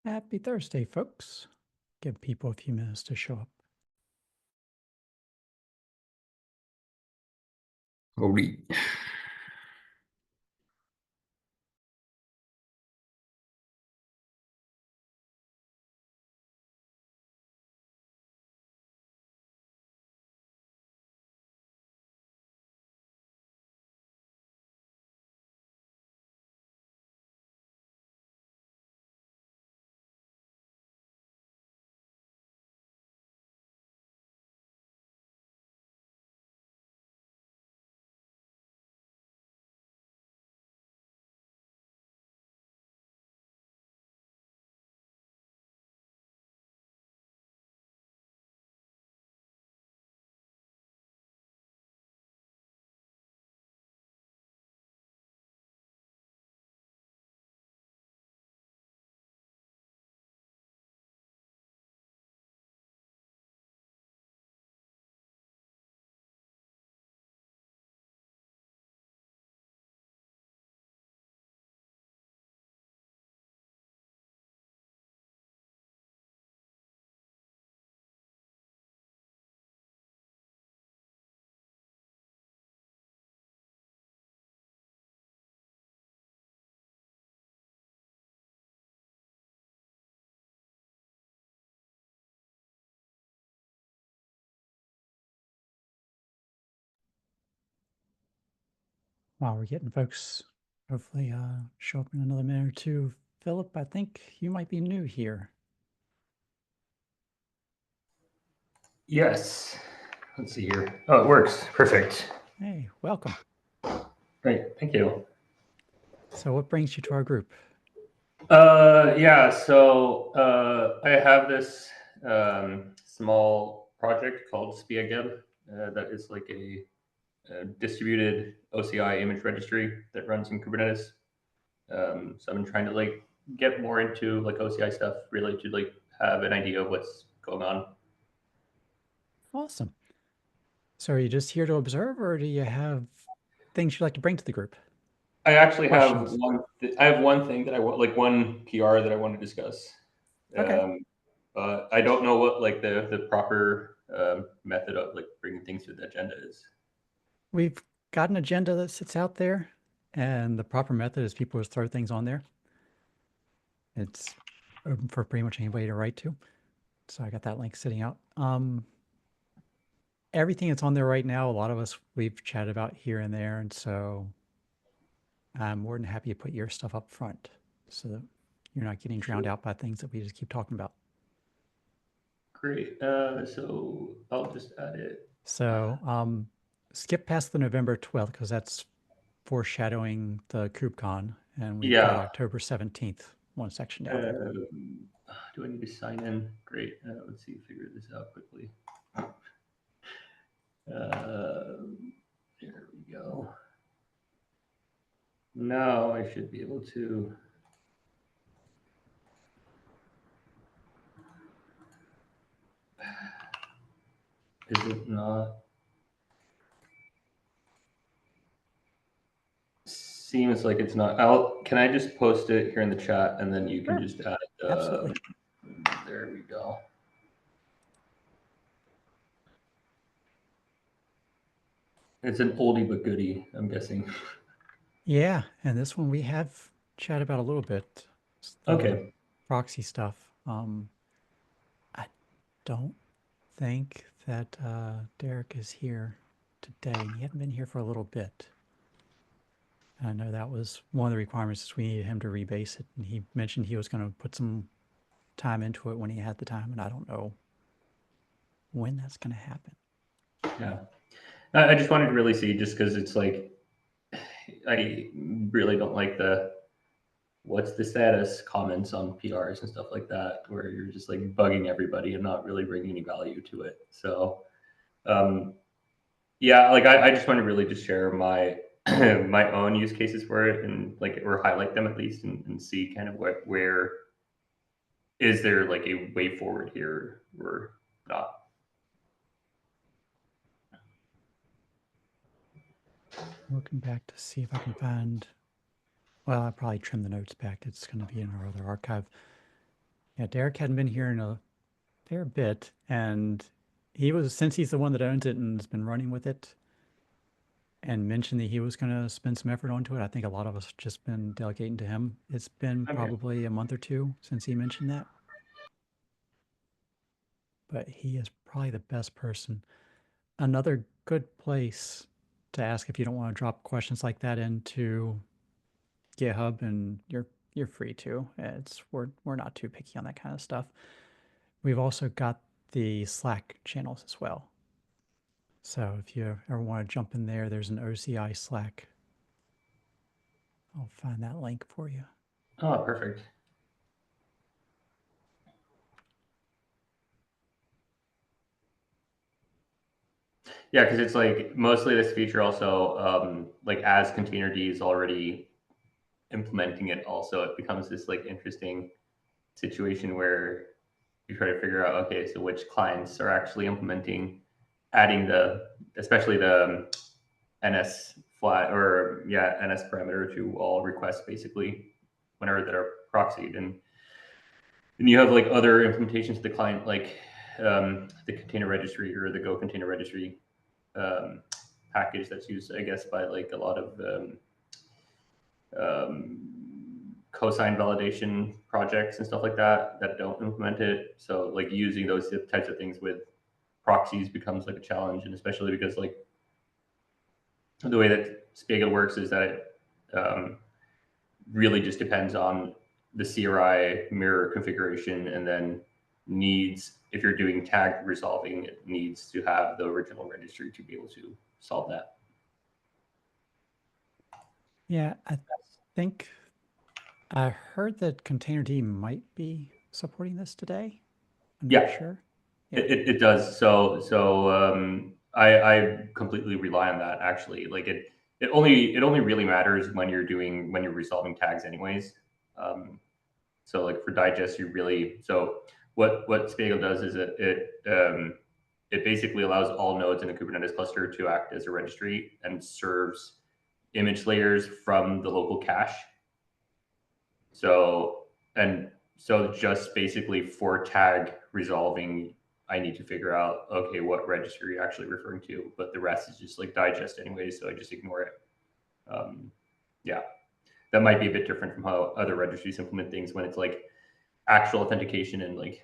Happy Thursday, folks. Give people a few minutes to show up. Howdy. While we're getting folks, hopefully show up in another minute or two. Philip, I think you might be new here. Yes. Let's see here. Oh, it works. Perfect. Hey, welcome. Great. Thank you. So what brings you to our group? Yeah. So I have this small project called Spiagel that is like a distributed OCI image registry that runs in Kubernetes. So I'm trying to like get more into like OCI stuff, really to like have an idea of what's going on. Awesome. So are you just here to observe, or do you have things you'd like to bring to the group? I actually have Questions? I have one thing that I want, like one PR that I want to discuss. Okay. But I don't know what like the proper method of like bringing things to the agenda is. We've got an agenda that sits out there, and the proper method is people just throw things on there. It's open for pretty much anybody to write to. So I got that link sitting out. Everything that's on there right now, a lot of us we've chatted about here and there, and so I'm more than happy to put your stuff up front so that you're not getting drowned out by things that we just keep talking about. Great. So I'll just add it. So skip past the November 12th because that's foreshadowing the KubeCon, and we've got Yeah. October 17th, one section down there. Do I need to sign in? Great. Let's see. Figure this out quickly. There we go. Now I should be able to. Is it not? Seems like it's not. Can I just post it here in the chat and then you can Sure. just add it? Absolutely. There we go. It's an oldie but goodie, I'm guessing. Yeah, and this one we have chatted about a little bit. The Okay. proxy stuff. I don't think that Derek is here today, and he hadn't been here for a little bit. And I know that was one of the requirements is we needed him to rebase it, and he mentioned he was going to put some time into it when he had the time, and I don't know when that's going to happen. Yeah. I just wanted to really see just because it's like I really don't like the what's the status comments on PRs and stuff like that, where you're just like bugging everybody and not really bringing any value to it. So um, yeah, like I just want to really just share my my own use cases for it and like or highlight them at least and see kind of where is there like a way forward here or not. Looking back to see if I can find. Well, I probably trim the notes back. It's going to be in our other archive. Yeah, Derek hadn't been here in a fair bit, and since he's the one that owns it and has been running with it and mentioned that he was going to spend some effort onto it. I think a lot of us just been delegating to him. It's been Okay. probably a month or two since he mentioned that, but he is probably the best person. Another good place to ask if you don't want to drop questions like that into GitHub, and you're free to. We're not too picky on that kind of stuff. We've also got the Slack channels as well. So if you ever want to jump in there, there's an OCI Slack. I'll find that link for you. Oh, perfect. Yeah, because it's like mostly this feature also, like as Containerd is already implementing it, also it becomes this like interesting situation where you try to figure out, okay, so which clients are actually implementing, adding especially the NS flat or yeah NS parameter to all requests basically whenever that are proxied, and then you have like other implementations of the client like the container registry or the Go container registry um, package that's used, I guess, by like a lot of cosine validation projects and stuff like that that don't implement it. So like using those types of things with proxies becomes like a challenge, and especially because like the way that Spiegel works is that it really just depends on the CRI mirror configuration, and then needs, if you're doing tag resolving, it needs to have the original registry to be able to solve that. Yeah, I think I heard that Containerd might be supporting this today. I'm not Yeah, sure. Yeah, it does. I completely rely on that actually. Like it only really matters when you're resolving tags anyways. Um, so like for digest, you really so what Spiegel does is it basically allows all nodes in a Kubernetes cluster to act as a registry and serves image layers from the local cache. So and so just basically for tag resolving, I need to figure out, okay, what registry you're actually referring to, but the rest is just like digest anyway, so I just ignore it. Um, yeah, that might be a bit different from how other registries implement things when it's like actual authentication and like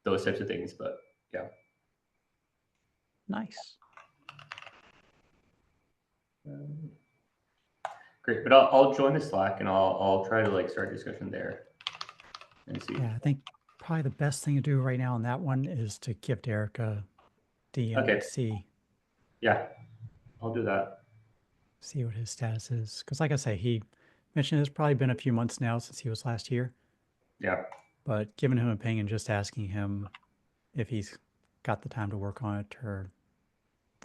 those types of things. But yeah. nice. Um, Great, but I'll join the Slack and I'll try to like start a discussion there and see. Yeah, I think probably the best thing to do right now on that one is to give Derek a DM Okay, and yeah, I'll do that. see what his status is. Because like I say, he mentioned it's probably been a few months now since he was last here, Yeah, but giving him a ping and just asking him if he's got the time to work on it or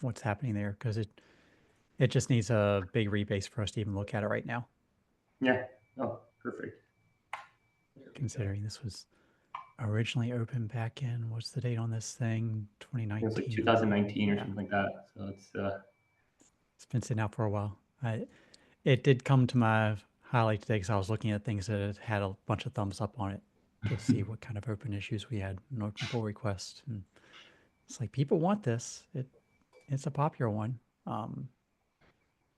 what's happening there, because it just needs a big rebase for us to even look at it right now, yeah. Oh, perfect. There we go. considering this was originally open back in, what's the date on this thing? It was like 2019, I think. 2019 or Yeah, something like that. So it's it's been sitting out for a while. It did come to my highlight today because I was looking at things that had a bunch of thumbs up on it to see what kind of open issues we had and open pull requests. And it's like people want this. It's a popular one. Um,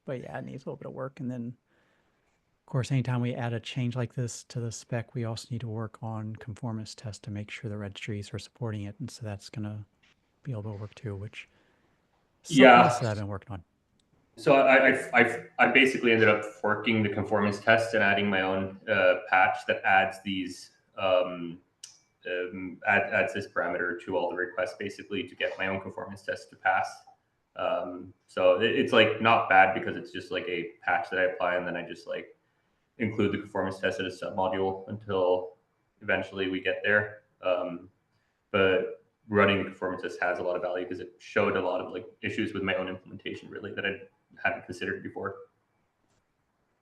but yeah, it needs a little bit of work. And then of course, anytime we add a change like this to the spec, we also need to work on conformance tests to make sure the registries are supporting it. And so that's going to be able to work too, which is something else yeah. that I've been working on. So I basically ended up forking the conformance test and adding my own patch that adds these adds this parameter to all the requests basically to get my own conformance test to pass. So it's like not bad because it's just like a patch that I apply and then I just like include the conformance test as a submodule until eventually we get there. But running the conformance test has a lot of value because it showed a lot of like issues with my own implementation really that I hadn't considered before.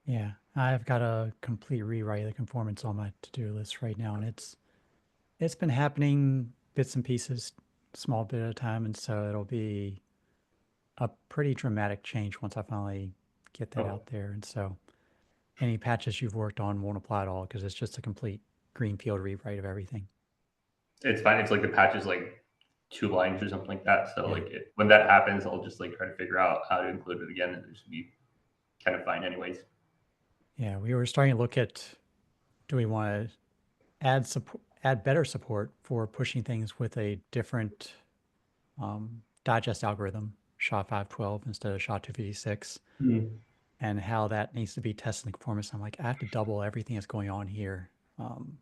Yeah, I've got a complete rewrite of the conformance on my to-do list right now, and it's been happening bits and pieces, small bit at a time, and so it'll be a pretty dramatic change once I finally get that Oh, out there. And so any patches you've worked on won't apply at all because it's just a complete greenfield rewrite of everything. It's fine. It's like the patch is like 2 lines or something like that. So Yeah. like when that happens, I'll just like try to figure out how to include it again, and it should be kind of fine anyways. Yeah, we were starting to look at, do we want to add support, add better support for pushing things with a different digest algorithm, SHA-512 instead of SHA-256, Mm. and how that needs to be tested in conformance. I'm like, I have to double everything that's going on here. Um,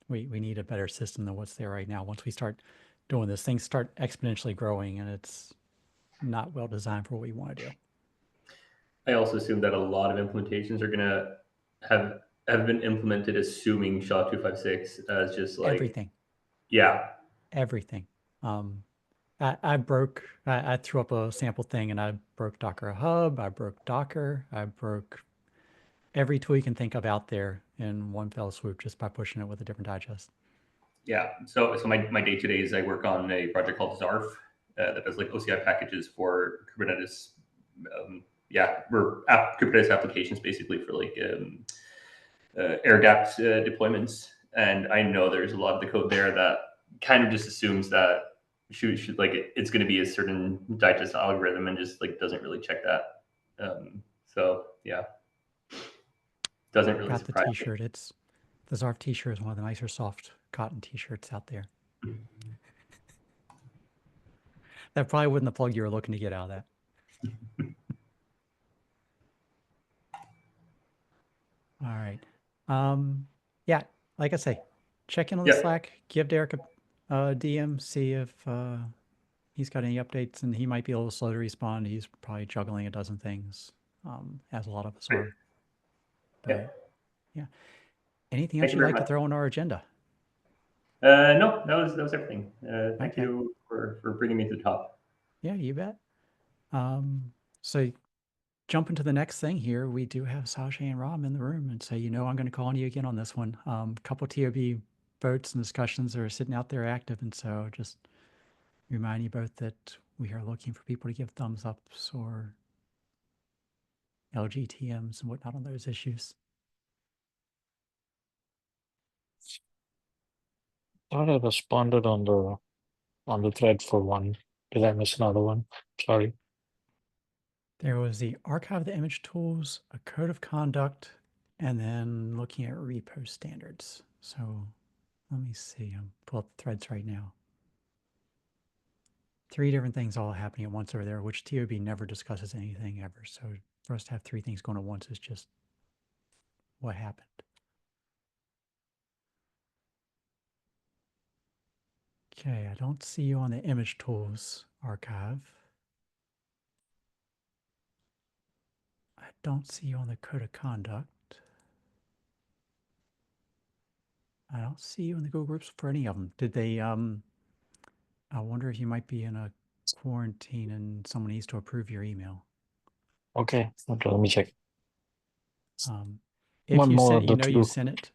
we need a better system than what's there right now. Once we start doing this, things start exponentially growing, and it's not well designed for what we want to do. I also assume that a lot of implementations are gonna have been implemented assuming SHA-256 as just like, Everything, yeah, everything. Um, I threw up a sample thing and I broke Docker Hub, I broke Docker, I broke every tool you can think of out there in one fell swoop just by pushing it with a different digest. yeah. So my day to day is I work on a project called Zarf that does like OCI packages for Kubernetes. Yeah, we're Kubernetes applications basically for like air gapped deployments. And I know there's a lot of the code there that kind of just assumes that should like it's going to be a certain digest algorithm and just like doesn't really check that. So yeah, doesn't really Got the surprise me. t-shirt. It's the Zarf t-shirt is one of the nicer soft cotton t-shirts out there. That probably wasn't the plug you were looking to get out of that. All right. Yeah, like I say, check in on the Yeah, Slack, give Derek a DM, see if he's got any updates, and he might be a little slow to respond. He's probably juggling a dozen things, as a lot of us great. are. Yeah, But yeah, anything thank else you you'd very like to much. throw on our agenda? No, that was everything. Thank Okay. you for bringing me to the top. Yeah, you bet. So jump into the next thing here. We do have Sajay and Ram in the room, and so I'm going to call on you again on this one. Couple TOB votes and discussions are sitting out there active, and so just remind you both that we are looking for people to give thumbs ups or LGTMs and whatnot on those issues. Thought I responded on the thread for one. Did I miss another one? Sorry. There was the archive of the image tools, a code of conduct, and then looking at repo standards. So let me see. I'm pull up the threads right now. 3 different things all happening at once over there, which TOB never discusses anything ever. So for us to have 3 things going at once is just what happened. Okay, I don't see you on the image tools archive. I don't see you on the code of conduct. I don't see you in the Google groups for any of them. Did they, I wonder if you might be in a quarantine and someone needs to approve your email. Okay, let me check. If One you more sent, of the you two. sent it.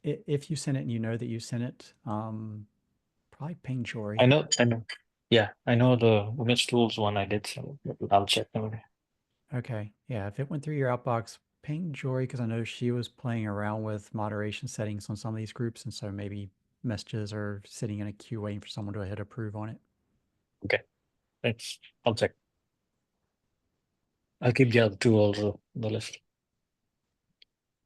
If you sent it and you know that you sent it, probably ping Jory. I know. Yeah, I know the image tools one I did, so I'll check anyway. Okay, yeah, if it went through your outbox, ping Jory because I know she was playing around with moderation settings on some of these groups, and so maybe messages are sitting in a queue waiting for someone to hit approve on it. Okay, thanks. I'll check. I'll keep the other two also on the list.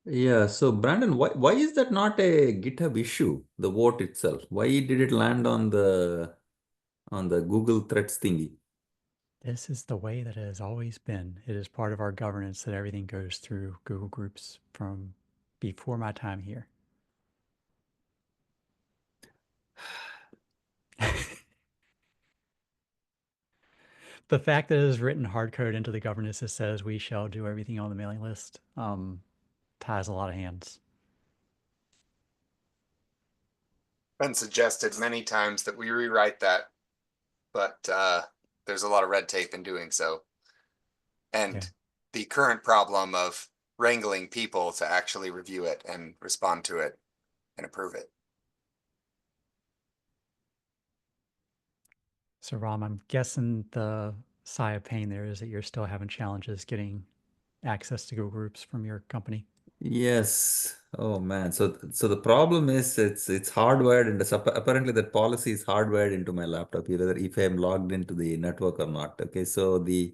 Yeah, so Brandon, why is that not a GitHub issue, the vote itself? Why did it land on the Google Threads thingy? This is the way that it has always been. It is part of our governance that everything goes through Google Groups from before my time here. The fact that it is written hard code into the governance that says we shall do everything on the mailing list ties a lot of hands. Been suggested many times that we rewrite that, but there's a lot of red tape in doing so. And Yeah. the current problem of wrangling people to actually review it and respond to it and approve it. So Ram, I'm guessing the sigh of pain there is that you're still having challenges getting access to Google Groups from your company. Yes. Oh man. So the problem is it's hardwired, and apparently that policy is hardwired into my laptop, whether if I'm logged into the network or not. Okay. So the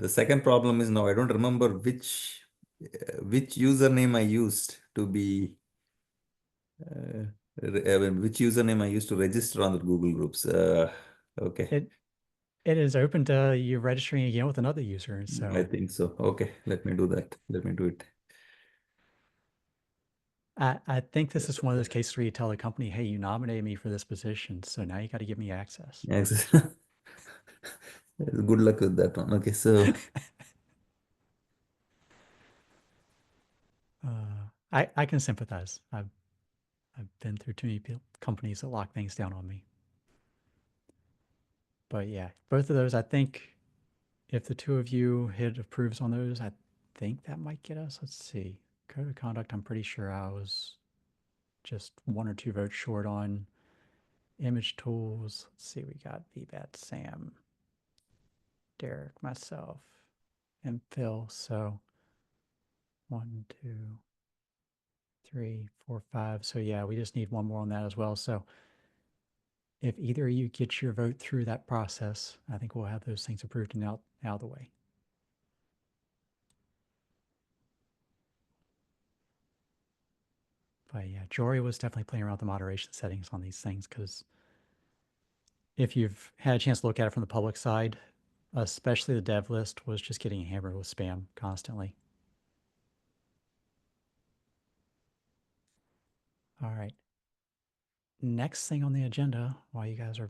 second problem is now I don't remember which username I used to be which username I used to register on the Google Groups. Okay. It is open to you registering again with another user, and so I think so. Okay. Let me do that. Let me do it. I think this is one of those cases where you tell the company, "Hey, you nominated me for this position, so now you got to give me access." Yes. Good luck with that one. Okay. So I can sympathize. I've been through too many companies that lock things down on me. But yeah, both of those, I think if the two of you hit approves on those, I think that might get us. Let's see. Code of conduct, I'm pretty sure I was just 1 or 2 votes short on. Image tools, let's see, we got VBAT, Sam, Derek, myself, and Phil. So 1, 2, 3, 4, 5. So yeah, we just need one more on that as well. So if either of you get your vote through that process, I think we'll have those things approved and out of the way. But yeah, Jory was definitely playing around with the moderation settings on these things because if you've had a chance to look at it from the public side, especially the dev list was just getting hammered with spam constantly. All right. Next thing on the agenda, while you guys are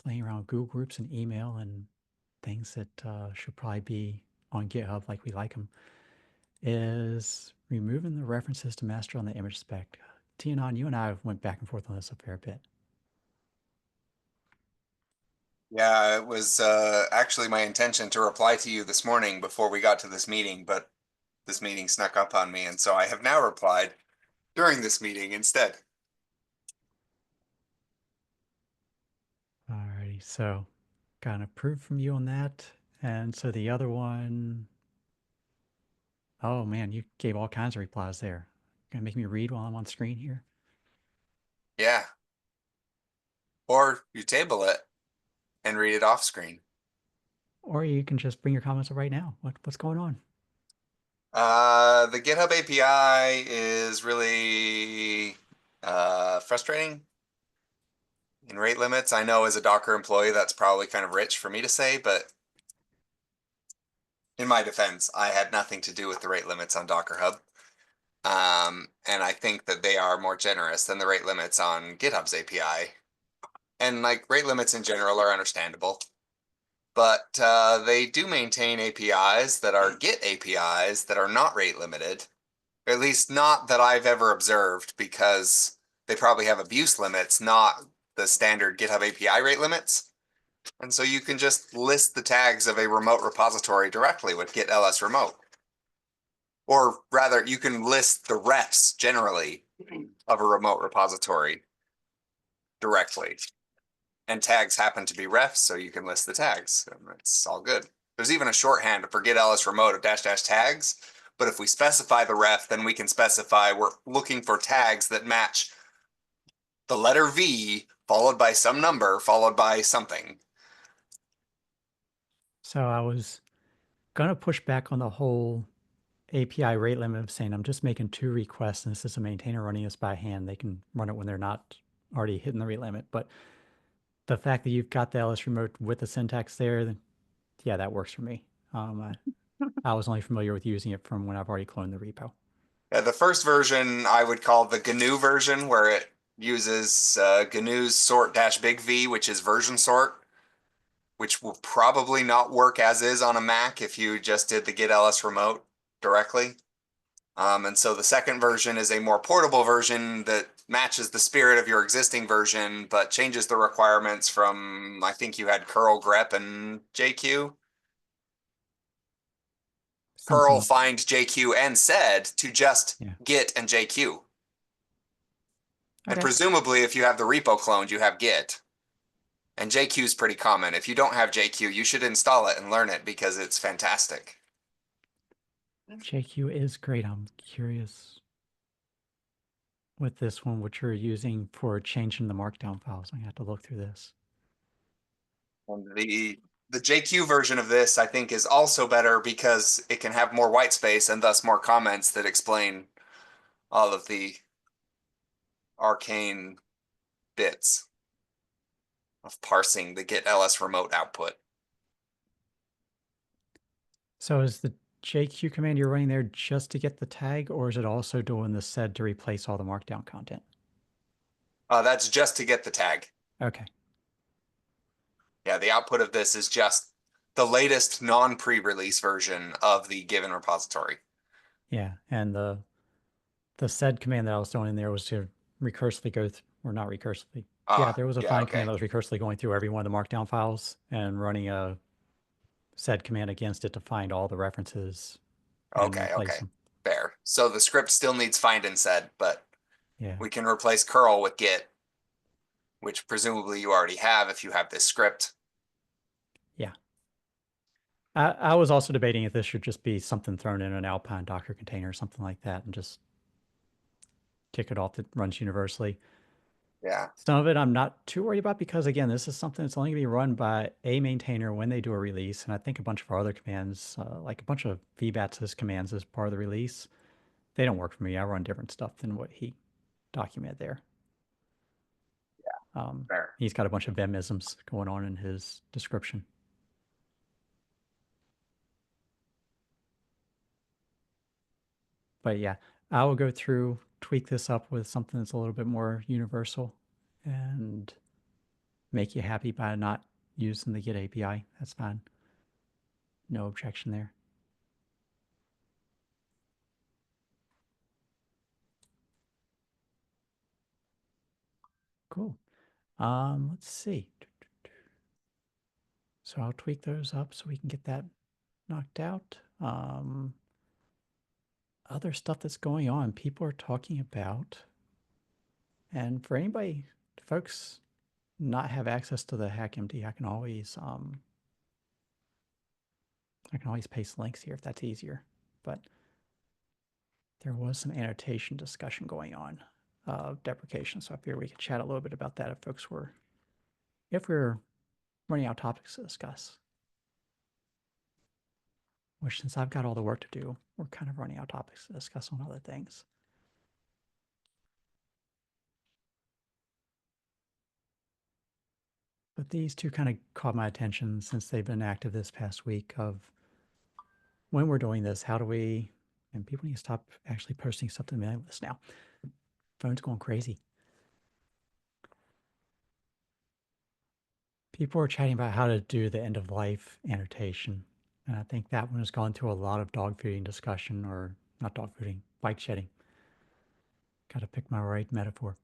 playing around with Google Groups and email and things that should probably be on GitHub like we like them, is removing the references to master on the image spec. Tianan, you and I went back and forth on this a fair bit. Yeah, it was actually my intention to reply to you this morning before we got to this meeting, but this meeting snuck up on me, and so I have now replied during this meeting instead. Alrighty, so got an approve from you on that. And so the other one, oh man, you gave all kinds of replies there. Gonna make me read while I'm on screen here? Yeah. Or you table it and read it off screen. Or you can just bring your comments up right now. What's going on? The GitHub API is really frustrating in rate limits. I know as a Docker employee, that's probably kind of rich for me to say, but in my defense, I had nothing to do with the rate limits on Docker Hub. And I think that they are more generous than the rate limits on GitHub's API. And like rate limits in general are understandable, but they do maintain APIs that are Git APIs that are not rate limited, or at least not that I've ever observed, because they probably have abuse limits, not the standard GitHub API rate limits. And so you can just list the tags of a remote repository directly with git ls remote. Or rather, you can list the refs generally of a remote repository directly. And tags happen to be refs, so you can list the tags. And it's all good. There's even a shorthand for git ls remote of -- tags. But if we specify the ref, then we can specify we're looking for tags that match the letter V followed by some number followed by something. So I was gonna push back on the whole API rate limit of saying I'm just making 2 requests and this is a maintainer running this by hand. They can run it when they're not already hitting the rate limit. But the fact that you've got the ls remote with the syntax there, then yeah, that works for me. I was only familiar with using it from when I've already cloned the repo. Yeah, the first version I would call the GNU version, where it uses GNU's sort-big V, which is version sort, which will probably not work as is on a Mac if you just did the git ls remote directly. And so the second version is a more portable version that matches the spirit of your existing version, but changes the requirements from, I think you had curl, grep, and JQ. Curl, find, JQ, and sed to just git and JQ. And presumably, if you have the repo cloned, you have git. And JQ is pretty common. If you don't have JQ, you should install it and learn it because it's fantastic. JQ is great. I'm curious with this one, what you're using for changing the markdown files. I'm gonna have to look through this. And the JQ version of this, I think, is also better because it can have more white space and thus more comments that explain all of the arcane bits of parsing the get ls remote output. So is the JQ command you're running there just to get the tag, or is it also doing the sed to replace all the markdown content? That's just to get the tag. Okay. Yeah, the output of this is just the latest non-pre-release version of the given repository. Yeah, and the sed command that I was throwing in there was to recursively go through, or not recursively. Yeah, there was a find command that was recursively going through every one of the markdown files and running a sed command against it to find all the references and replace them. Fair. So the script still needs find and sed, but Yeah. we can replace curl with get, which presumably you already have if you have this script. Yeah. I was also debating if this should just be something thrown in an Alpine Docker container or something like that and just kick it off that runs universally. Yeah. Some of it I'm not too worried about because, again, this is something that's only going to be run by a maintainer when they do a release. And I think a bunch of our other commands, like a bunch of VBATSys commands as part of the release, they don't work for me. I run different stuff than what he documented there. Yeah, fair. He's got a bunch of Vemisms going on in his description. But yeah, I will go through, tweak this up with something that's a little bit more universal and make you happy by not using the Git API. That's fine. No objection there. Cool. Let's see. So I'll tweak those up so we can get that knocked out. Other stuff that's going on, people are talking about, and for anybody, folks not have access to the HackMD, I can always paste links here if that's easier. But there was some annotation discussion going on of deprecation, so I figured we could chat a little bit about that if we're running out of topics to discuss. Which, since I've got all the work to do, we're kind of running out of topics to discuss on other things. But these two kind of caught my attention since they've been active this past week of when we're doing this, how do we, and people need to stop actually posting stuff to the mailing list now. Phone's going crazy. People are chatting about how to do the end of life annotation. And I think that one has gone through a lot of dog fooding discussion, or not dog fooding, bike shedding. Got to pick my right metaphor.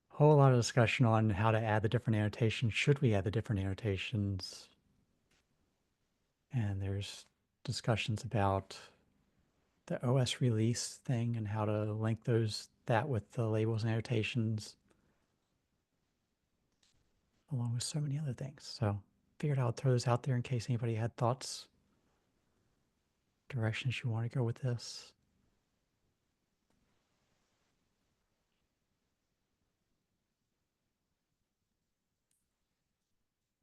Whole lot of discussion on how to add the different annotations. Should we add the different annotations? And there's discussions about the OS release thing and how to link that with the labels and annotations, along with so many other things. So figured I'll throw those out there in case anybody had thoughts, directions you want to go with this.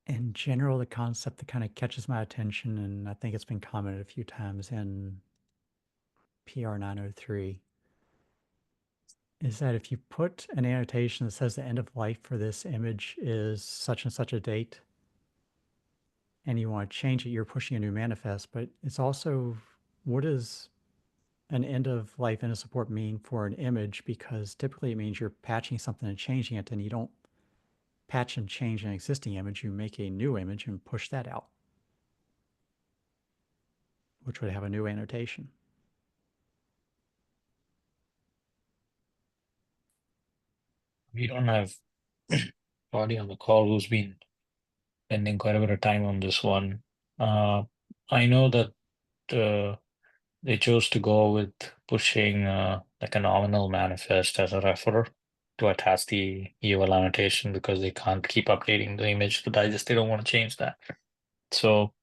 In general, the concept that kind of catches my attention, and I think it's been commented a few times in PR 903, is that if you put an annotation that says the end of life for this image is such and such a date, and you want to change it, you're pushing a new manifest. But it's also, what does an end of life end of support mean for an image? Because typically it means you're patching something and changing it, and you don't patch and change an existing image. You make a new image and push that out, which would have a new annotation. We don't have Roddy on the call who's been spending quite a bit of time on this one. I know that they chose to go with pushing like a nominal manifest as a referer to attach the UL annotation because they can't keep updating the image to digest. They don't want to change that. So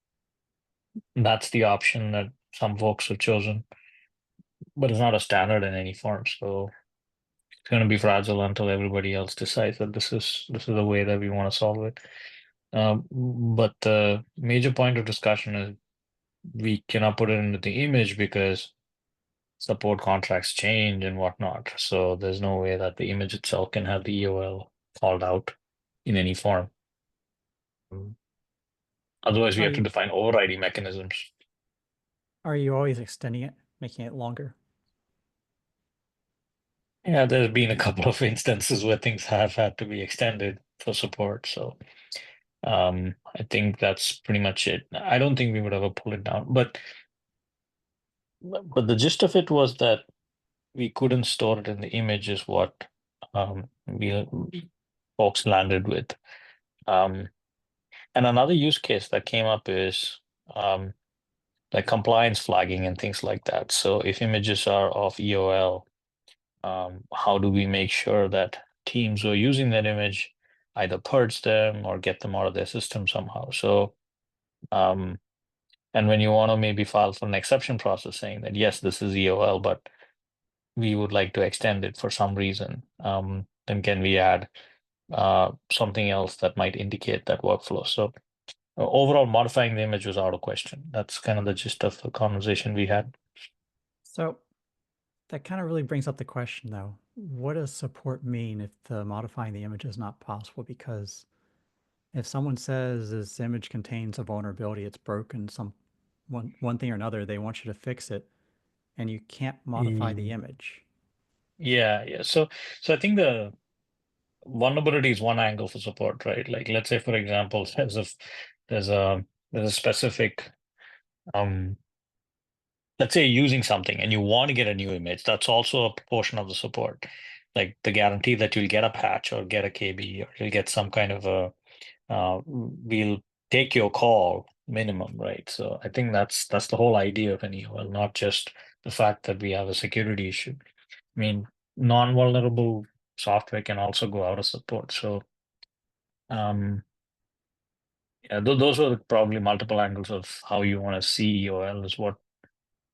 that's the option that some folks have chosen, but it's not a standard in any form. So it's going to be fragile until everybody else decides that this is the way that we want to solve it. But the major point of discussion is we cannot put it into the image because support contracts change and whatnot. So there's no way that the image itself can have the EOL called out in any form. Otherwise, we Are have to you define overriding mechanisms. are you always extending it, making it longer? Yeah, there's been a couple of instances where things have had to be extended for support. So I think that's pretty much it. I don't think we would ever pull it down, but the gist of it was that we couldn't store it in the image is what we folks landed with. And another use case that came up is like compliance flagging and things like that. So if images are of EOL, how do we make sure that teams who are using that image either purge them or get them out of their system somehow? So, and when you want to maybe file for an exception process saying that, yes, this is EOL, but we would like to extend it for some reason, then can we add something else that might indicate that workflow? So overall, modifying the image was out of question. That's kind of the gist of the conversation we had. So that kind of really brings up the question, though. What does support mean if the modifying the image is not possible? Because if someone says this image contains a vulnerability, it's broken, one thing or another, they want you to fix it, and you can't modify the image. Yeah. So I think the vulnerability is one angle for support, right? Like let's say, for example, there's a there's a specific let's say you're using something and you want to get a new image, that's also a portion of the support. Like the guarantee that you'll get a patch or get a KB or you'll get some kind of a we'll take your call minimum, right? So I think that's the whole idea of an EOL, not just the fact that we have a security issue. I mean, non-vulnerable software can also go out of support. So yeah, those are probably multiple angles of how you want to see EOL is what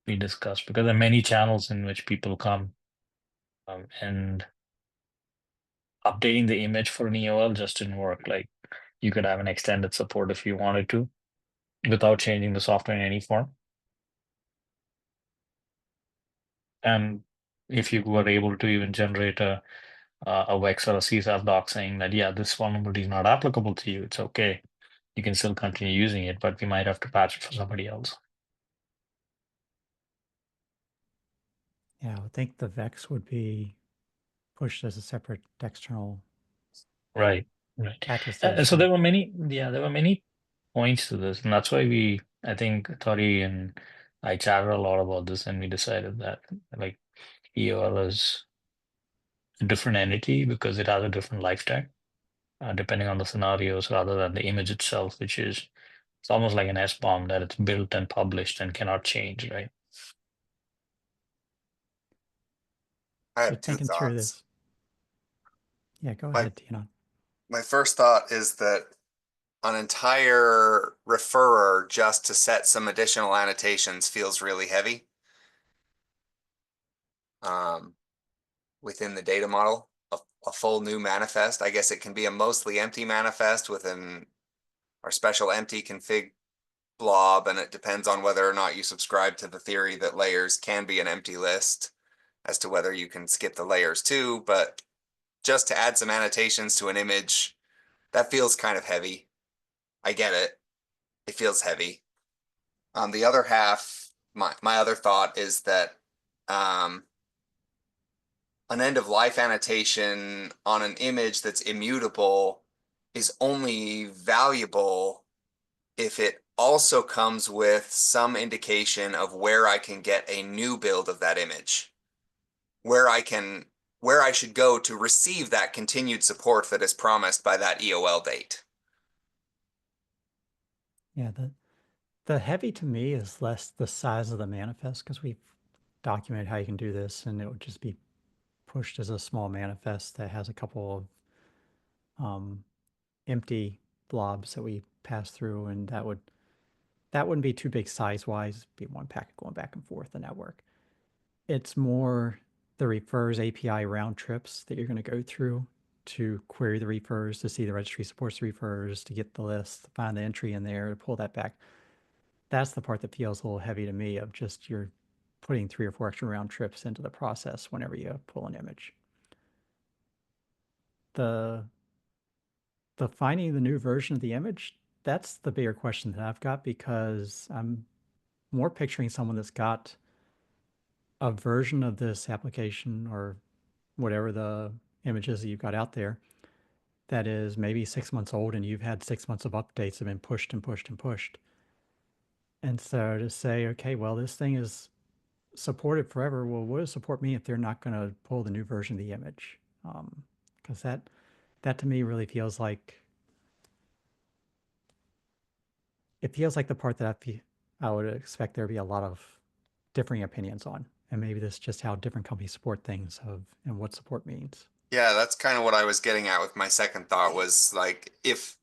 we discussed, because there are many channels in which people come and updating the image for an EOL just didn't work. Like you could have an extended support if you wanted to without changing the software in any form. And if you were able to even generate a WEX or a CSAF doc saying that, yeah, this vulnerability is not applicable to you, it's okay. You can still continue using it, but we might have to patch it for somebody else. Yeah, I would think the VEX would be pushed as a separate external Right. attestation. So there were many points to this, and that's why I think Tori and I chatted a lot about this, and we decided that like EOL is a different entity because it has a different lifetime, depending on the scenarios, rather than the image itself, which is it's almost like an SBOM that it's built and published and cannot change, right? I So have two thinking through thoughts. this. Yeah, go My ahead, Tina. my first thought is that an entire referrer just to set some additional annotations feels really heavy within the data model. A full new manifest, I guess it can be a mostly empty manifest with our special empty config blob, and it depends on whether or not you subscribe to the theory that layers can be an empty list as to whether you can skip the layers too. But just to add some annotations to an image, that feels kind of heavy. I get it. It feels heavy. On the other half, my other thought is that an end of life annotation on an image that's immutable is only valuable if it also comes with some indication of where I can get a new build of that image, where I should go to receive that continued support that is promised by that EOL date. Yeah, the heavy to me is less the size of the manifest, because we've documented how you can do this, and it would just be pushed as a small manifest that has a couple of empty blobs that we pass through, and that would that wouldn't be too big size-wise. It'd be one packet going back and forth the network. It's more the refers API round trips that you're going to go through to query the refers, to see the registry supports the refers, to get the list, to find the entry in there, to pull that back. That's the part that feels a little heavy to me, of just you're putting 3 or 4 extra round trips into the process whenever you pull an image. The finding the new version of the image, that's the bigger question that I've got, because I'm more picturing someone that's got a version of this application or whatever the images that you've got out there that is maybe 6 months old, and you've had 6 months of updates that have been pushed and pushed and pushed. And so to say, okay, well, this thing is supported forever. Well, what does support mean if they're not going to pull the new version of the image? Because that to me really feels like, it feels like the part that I would expect there to be a lot of differing opinions on. And maybe this is just how different companies support things and what support means. Yeah, that's kind of what I was getting at with my second thought, was like, if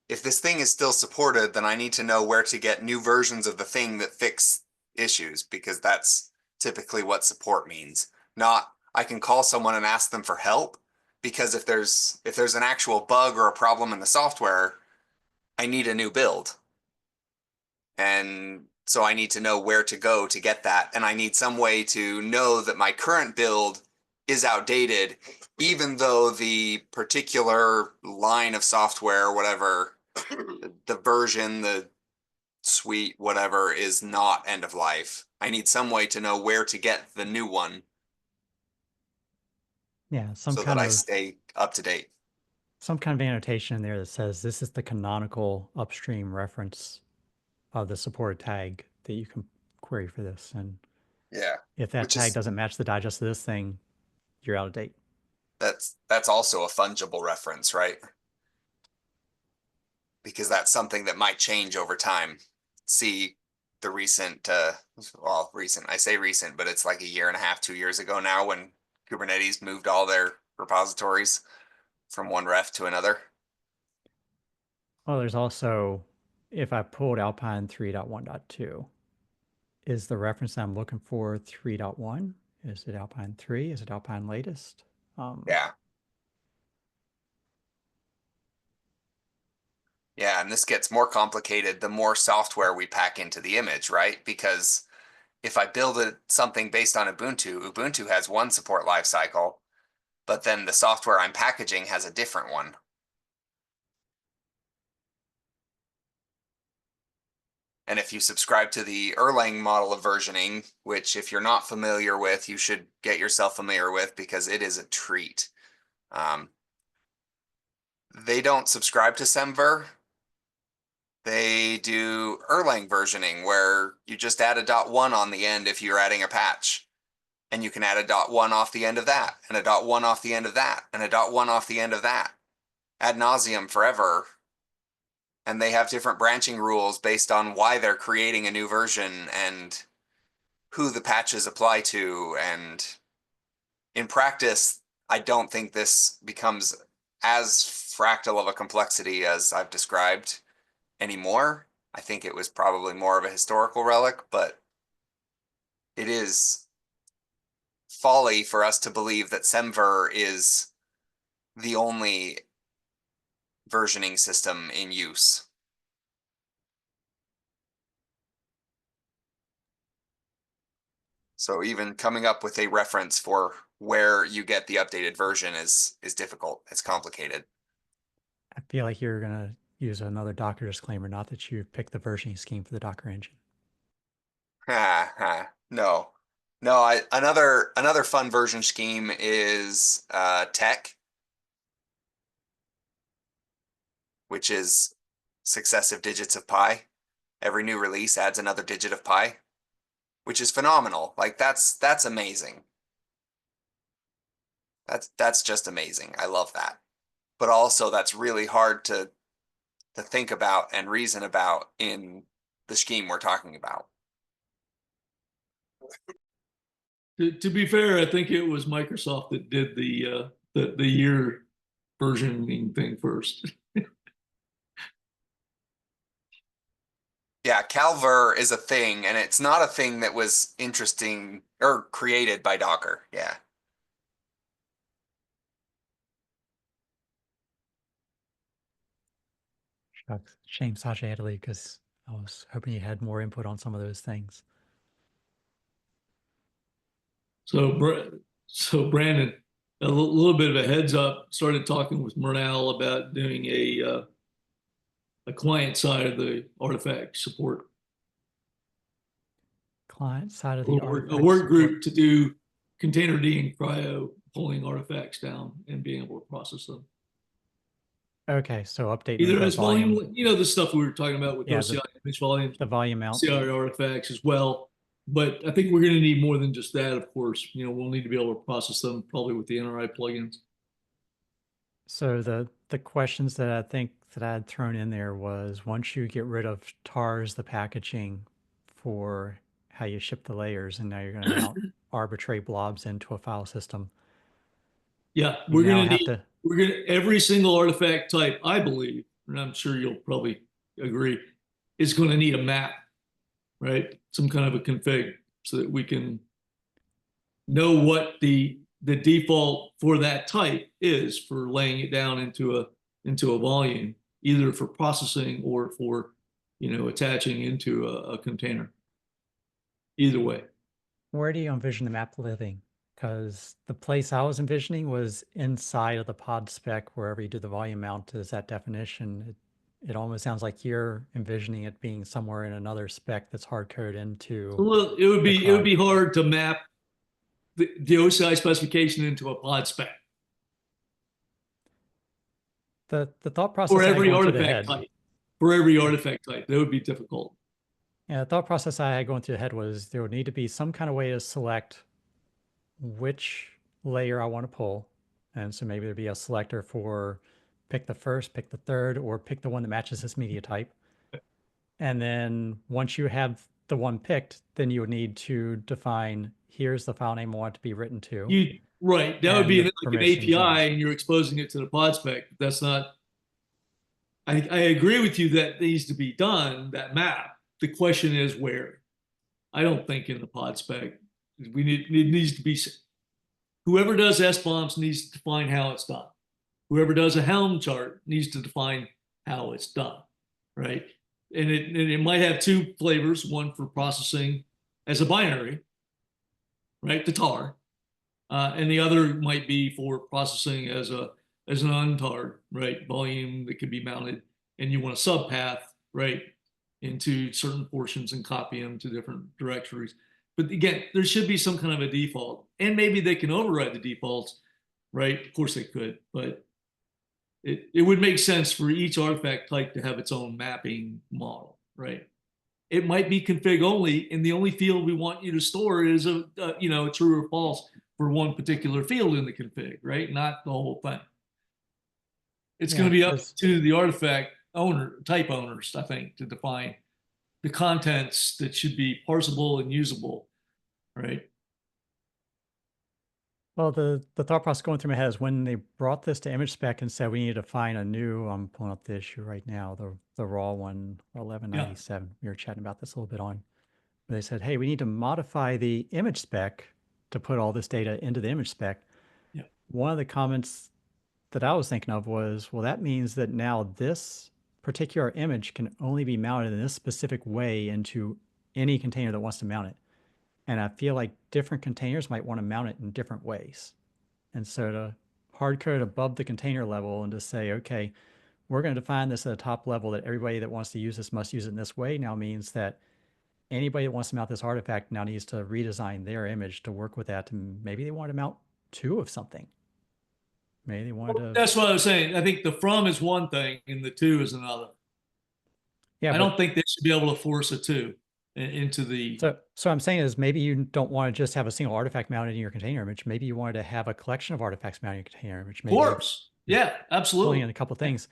this thing is still supported, then I need to know where to get new versions of the thing that fix issues, because that's typically what support means. Not I can call someone and ask them for help, because if there's an actual bug or a problem in the software, I need a new build. And so I need to know where to go to get that. And I need some way to know that my current build is outdated, even though the particular line of software or whatever, the version, the suite, whatever, is not end of life. I need some way to know where to get the new one. Yeah, so that I stay up to date. Some kind of annotation in there that says this is the canonical upstream reference of the supported tag that you can query for this. And yeah, if that tag doesn't match the digest of this thing, you're out of date. That's also a fungible reference, right? Because that's something that might change over time. See the recent, I say recent, but it's like 1.5 years, 2 years ago now, when Kubernetes moved all their repositories from one ref to another. Well, there's also, if I pulled Alpine 3.1.2, is the reference I'm looking for 3.1? Is it Alpine 3? Is it Alpine latest? Yeah. Yeah, and this gets more complicated the more software we pack into the image, right? Because if I build something based on Ubuntu has one support lifecycle, but then the software I'm packaging has a different one. And if you subscribe to the Erlang model of versioning, which if you're not familiar with, you should get yourself familiar with, because it is a treat. They don't subscribe to Semver. They do Erlang versioning, where you just add a .1 on the end if you're adding a patch. And you can add a .1 off the end of that, and a .1 off the end of that, and a .1 off the end of that, ad nauseum forever. And they have different branching rules based on why they're creating a new version and who the patches apply to. And in practice, I don't think this becomes as fractal of a complexity as I've described anymore. I think it was probably more of a historical relic, but it is folly for us to believe that Semver is the only versioning system in use. So even coming up with a reference for where you get the updated version is difficult. It's complicated. I feel like you're going to use another Docker disclaimer, not that you picked the versioning scheme for the Docker engine. No. Another fun version scheme is tech, which is successive digits of pi. Every new release adds another digit of pi, which is phenomenal. Like that's amazing. That's just amazing. I love that. But also that's really hard to think about and reason about in the scheme we're talking about. To be fair, I think it was Microsoft that did the year versioning thing first. Yeah, Calver is a thing, and it's not a thing that was interesting or created by Docker. Yeah. Shucks. Shame Sasha had to leave because I was hoping you had more input on some of those things. So Brandon, a little bit of a heads up. Started talking with Murnau about doing a client side of the artifact support, Client side of the or artifact a work support. group to do container D and cryo, pulling artifacts down and being able to process them. Okay, so updating Either the as volume, the stuff we were talking about with Yeah, OCI image volumes, the volume mount. OCI artifacts as well. But I think we're going to need more than just that, of course. We'll need to be able to process them probably with the NRI plugins. So the questions that I think that I had thrown in there was, once you get rid of TARS, the packaging for how you ship the layers, and now you're going to mount arbitrary blobs into a file system. Yeah, You now have to. Every single artifact type, I believe, and I'm sure you'll probably agree, is going to need a map, right? Some kind of a config so that we can know what the default for that type is for laying it down into a volume, either for processing or for attaching into a container. Either way. Where do you envision the map living? Because the place I was envisioning was inside of the pod spec, wherever you do the volume mount is that definition. It almost sounds like you're envisioning it being somewhere in another spec that's hard coded into. Well, it would be hard to map the OCI specification into a pod spec. The thought process For I had every going through the artifact head. type. For every artifact type, that would be difficult. Yeah, the thought process I had going through the head was there would need to be some kind of way to select which layer I want to pull. And so maybe there'd be a selector for pick the first, pick the third, or pick the one that matches this media type. And then once you have the one picked, then you would need to define, here's the file name I want it to be written to. Right. That would be like an API, and and you're exposing it to the pod spec. That's not. I agree with you that needs to be done, that map. The question is where. I don't think in the pod spec. It needs to be, whoever does SBOMs needs to define how it's done. Whoever does a Helm chart needs to define how it's done, right? And it might have two flavors, one for processing as a binary, right, the tar, and the other might be for processing as an untar, right, volume that can be mounted, and you want a subpath, right, into certain portions and copy them to different directories. But again, there should be some kind of a default, and maybe they can override the defaults, right? Of course they could, but it would make sense for each artifact type to have its own mapping model, right? It might be config only, and the only field we want you to store is a true or false for one particular field in the config, right? Not the whole thing. It's going to be up to the artifact type owners, I think, to define the contents that should be parsable and usable, right? Well, the thought process going through my head is when they brought this to image spec and said we need to find a new, I'm pulling up the issue right now, the raw one, 1197. We were chatting about this a little bit on. They said, hey, we need to modify the image spec to put all this data into the image spec. Yeah. One of the comments that I was thinking of was, well, that means that now this particular image can only be mounted in this specific way into any container that wants to mount it. And I feel like different containers might want to mount it in different ways. And so to hard code above the container level and to say, okay, we're going to define this at a top level that everybody that wants to use this must use it in this way now means that anybody that wants to mount this artifact now needs to redesign their image to work with that. And maybe they want to mount two of something. Maybe they wanted to. That's what I was saying. I think the from is one thing and the to is another. Yeah, I don't think they should be able to force a two into the. So I'm saying is maybe you don't want to just have a single artifact mounted in your container image. Maybe you wanted to have a collection of artifacts mounted in your container image. Maybe of course. Yeah, absolutely. Pulling in a couple of things.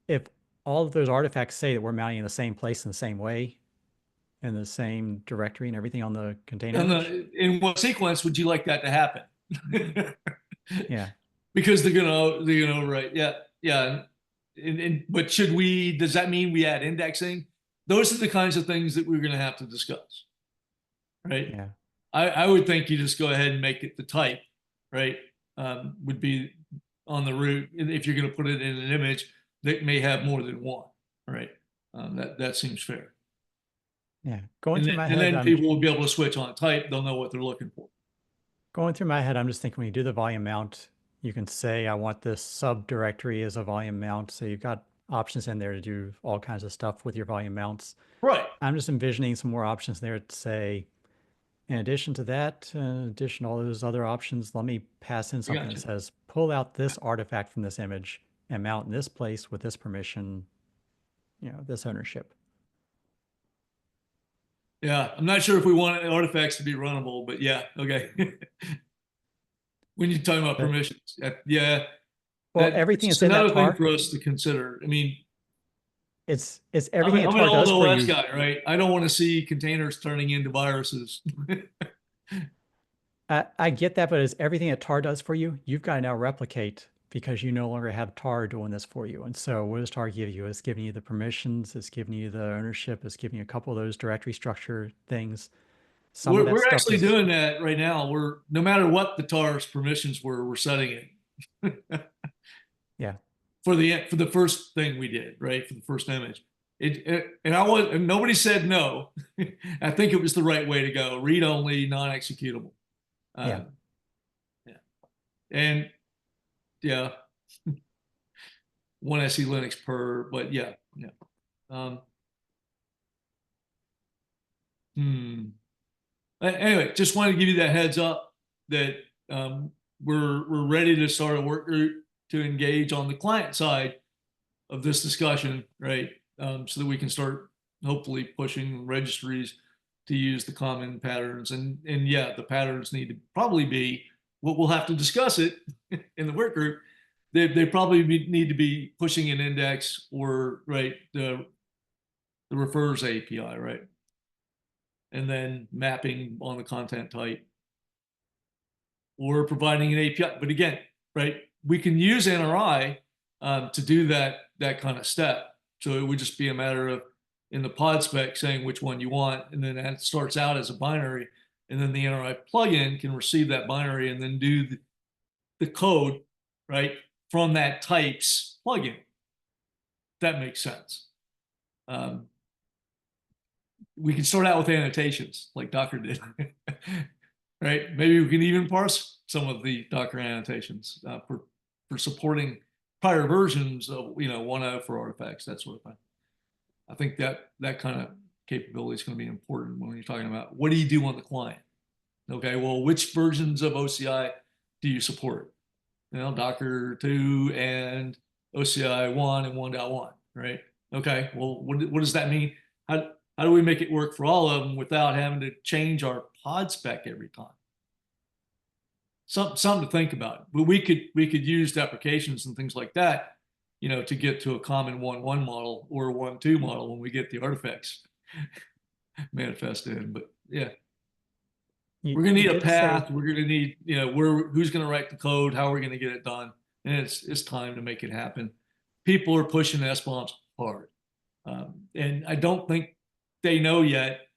If all of those artifacts say that we're mounting in the same place in the same way, in the same directory and everything on the container. In what sequence would you like that to happen? Yeah. Because they're gonna overwrite. Yeah. But does that mean we add indexing those are the kinds of things that we're going to have to discuss, right? Yeah. I would think you just go ahead and make it the type, right? Would be on the root if you're going to put it in an image that may have more than one, right? That seems fair. Yeah. Going through my And head, then people will be able to switch on type. They'll know what they're looking for. going through my head, I'm just thinking when you do the volume mount, you can say, I want this subdirectory as a volume mount. So you've got options in there to do all kinds of stuff with your volume mounts. Right. I'm just envisioning some more options there to say, in addition to that, in addition to all those other options, let me pass in something that gotcha. says, pull out this artifact from this image and mount in this place with this permission, this ownership. Yeah, I'm not sure if we want artifacts to be runnable, but yeah, okay. When you're talking about permissions, yeah. Well, everything that's that's in that another thing tar, for us to consider. I mean, it's everything I'm that an tar old does for OS you. guy, right? I don't want to see containers turning into viruses. I get that, but it's everything that tar does for you, you've got to now replicate because you no longer have tar doing this for you. And so what does tar give you? It's giving you the permissions, it's giving you the ownership, it's giving you a couple of those directory structure things. Some of that We're stuff actually is doing that right now. No matter what the tar's permissions were, we're setting it. yeah. For the first thing we did, right? For the first image. And nobody said no. I think it was the right way to go. Read only, non-executable. Yeah. Yeah. And yeah, one SE Linux per, but yeah. Anyway, just wanted to give you that heads up that we're ready to start a work group to engage on the client side of this discussion, right? So that we can start hopefully pushing registries to use the common patterns. And yeah, the patterns need to probably be what we'll have to discuss it in the work group. They probably need to be pushing an index or right the refers API, right? And then mapping on the content type or providing an API. But again, right, we can use NRI to do that kind of step. So it would just be a matter of in the pod spec saying which one you want, and then that starts out as a binary, and then the NRI plugin can receive that binary and then do the code, right, from that type's plugin. That makes sense. We can start out with annotations like Docker did, right? Maybe we can even parse some of the Docker annotations for supporting prior versions of 1.0 for artifacts, that sort of thing. I think that kind of capability is going to be important when you're talking about what do you do on the client. Okay, well, which versions of OCI do you support? Docker 2 and OCI 1 and 1.1, right? Okay, well, what does that mean? How do we make it work for all of them without having to change our pod spec every time? Something to think about. But we could use deprecations and things like that, to get to a common 1.1 model or a 1.2 model when we get the artifacts manifested in. But yeah, we're gonna need a path. We're gonna need, who's gonna write the code? How are we gonna get it done? And it's time to make it happen. People are pushing SBOMs hard, and I don't think they know yet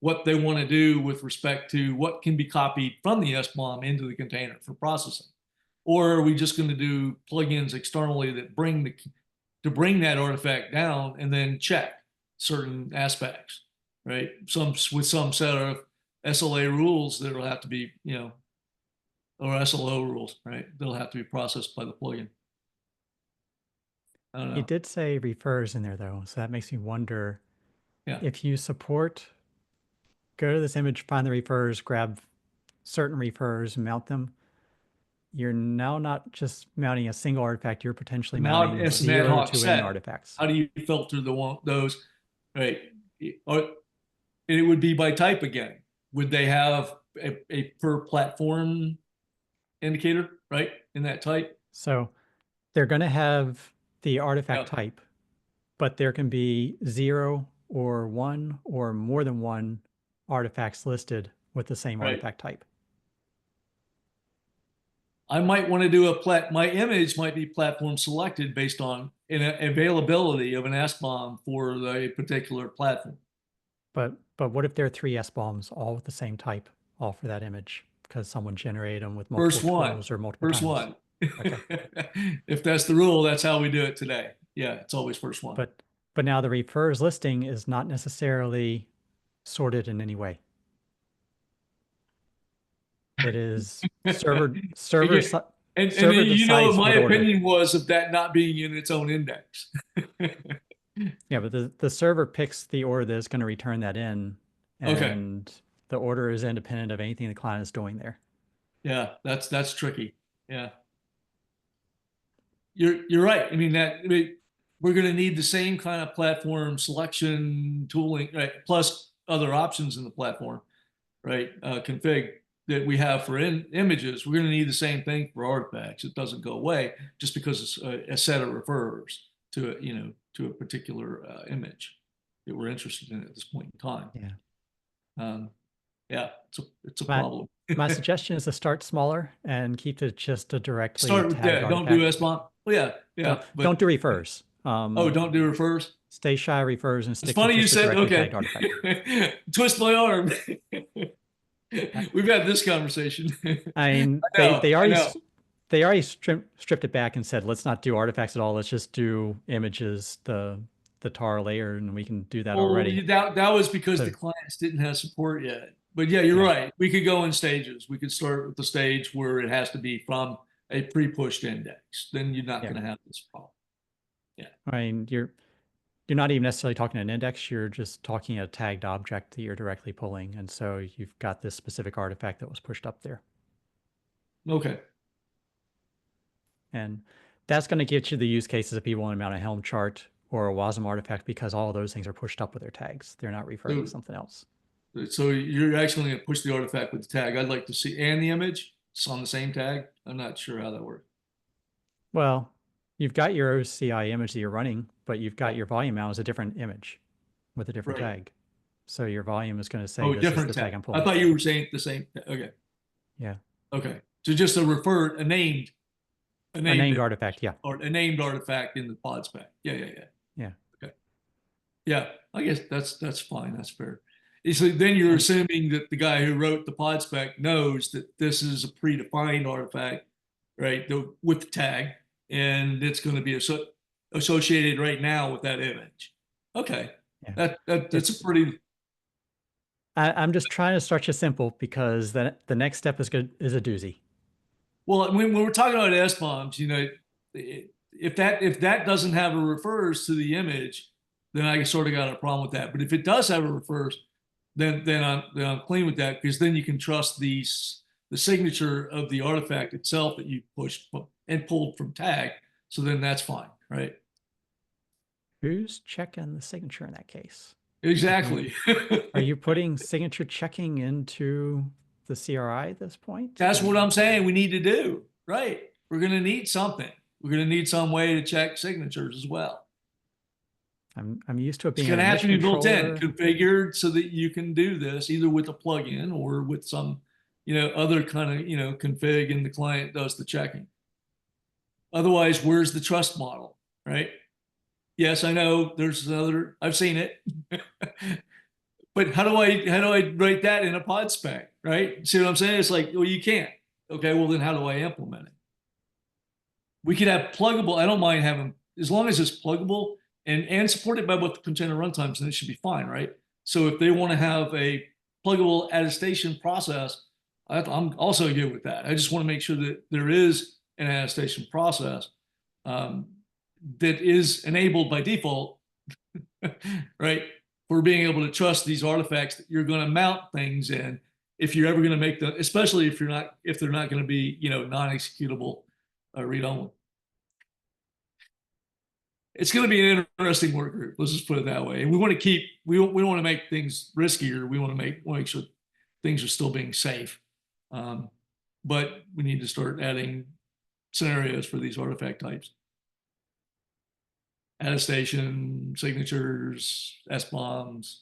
what they want to do with respect to what can be copied from the SBOM into the container for processing. Or are we just going to do plugins externally that bring that artifact down and then check certain aspects, right? With some set of SLA rules that will have to be, or SLO rules, right? They'll have to be processed by the plugin. I don't know. You did say refers in there though, so that makes me wonder if you support, go to this image, find the refers, grab certain refers, mount them. You're now not just mounting a single artifact, you're potentially mounting 0 to n artifacts. How do you filter those, right? And it would be by type again. Would they have a per platform indicator, right, in that type? So they're going to have the artifact type, but there can be 0 or 1 or more than 1 artifacts listed with the same artifact type. I might want to do my image might be platform selected based on an availability of an SBOM for a particular platform. But what if there are 3 SBOMs all with the same type, all for that image, because someone generated them with multiple First one, tools or multiple first times? one. Okay. If that's the rule, that's how we do it today. Yeah, it's always first one. But now the refers listing is not necessarily sorted in any way. It is server Again, si- and server you know what decides my what order. opinion was of that not being in its own index. Yeah, but the server picks the order that is going to return that in, Okay. and the order is independent of anything the client is doing there. Yeah, that's tricky. Yeah. You're right. I mean we're going to need the same kind of platform selection tooling, right? Plus other options in the platform, right? Config that we have for images. We're going to need the same thing for artifacts. It doesn't go away just because it's a set of refers to to a particular image that we're interested in at this point in time. Yeah. Yeah, it's a My- problem. My suggestion is to start smaller and keep it just a directly Start with tagged that. Don't do artifact. SBOM. Well, yeah. Don't do refers. Oh, don't do refers. Stay shy of refers and It's stick funny with you just a said directly tagged artifact. okay. Twist my arm. We've had this conversation. I mean, they already stripped it back and said, let's not do artifacts at all. Let's just do images, the tar layer, and we can do that already. That was because So- the clients didn't have support yet. But yeah, you're right. We could go in stages. We could start with the stage where it has to be from a pre-pushed index. Then you're not going to have this problem. I mean, you're not even necessarily talking an index. You're just talking a tagged object that you're directly pulling, and so you've got this specific artifact that was pushed up there. Okay. And that's going to get you the use cases if people want to mount a Helm chart or a WASM artifact, because all of those things are pushed up with their tags. They're not referring to something else. So you're actually going to push the artifact with the tag. I'd like to see, and the image, it's on the same tag. I'm not sure how that works. Well, you've got your OCI image that you're running, but you've got your volume mount as a different image with a different tag. So your volume is going to say, this different is the tag I'm pulling. I thought you were saying the same. Okay. Yeah. Okay. So just a named artifact, yeah. Or a named artifact in the pod spec. Yeah. Okay. Yeah, I guess that's fine. That's fair. So then you're assuming that the guy who wrote the pod spec knows that this is a predefined artifact, right? With the tag, and it's going to be associated right now with that image. Okay. Yeah. That's a pretty. I'm just trying to start you simple, because the next step is a doozy. Well, when we're talking about SBOMs, if that doesn't have a refers to the image, then I sort of got a problem with that. But if it does have a refers, then I'm clean with that, because then you can trust the signature of the artifact itself that you pushed and pulled from tag. So then that's fine, right? Who's checking the signature in that case? Exactly. Are you putting signature checking into the CRI at this point? That's what I'm saying we need to do, right? We're going to need something. We're going to need some way to check signatures as well. I'm used to it being it's going to have to be built in, controller. configured so that you can do this either with a plugin or with some, other kind of, config, and the client does the checking. Otherwise, where's the trust model, right? Yes, I know there's another, I've seen it. But how do I write that in a pod spec, right? See what I'm saying? It's like, well, you can't. Okay, well then how do I implement it? We could have pluggable. I don't mind having, as long as it's pluggable and supported by both the container runtimes, then it should be fine, right? So if they want to have a pluggable attestation process, I'm also good with that. I just want to make sure that there is an attestation process that is enabled by default, right? For being able to trust these artifacts that you're going to mount things in, if you're ever going to make them, especially if they're not going to be, non-executable read only. It's going to be an interesting work group. Let's just put it that way. And we want to we don't want to make things riskier. We want to make sure things are still being safe. But we need to start adding scenarios for these artifact types. Attestation, signatures, SBOMs,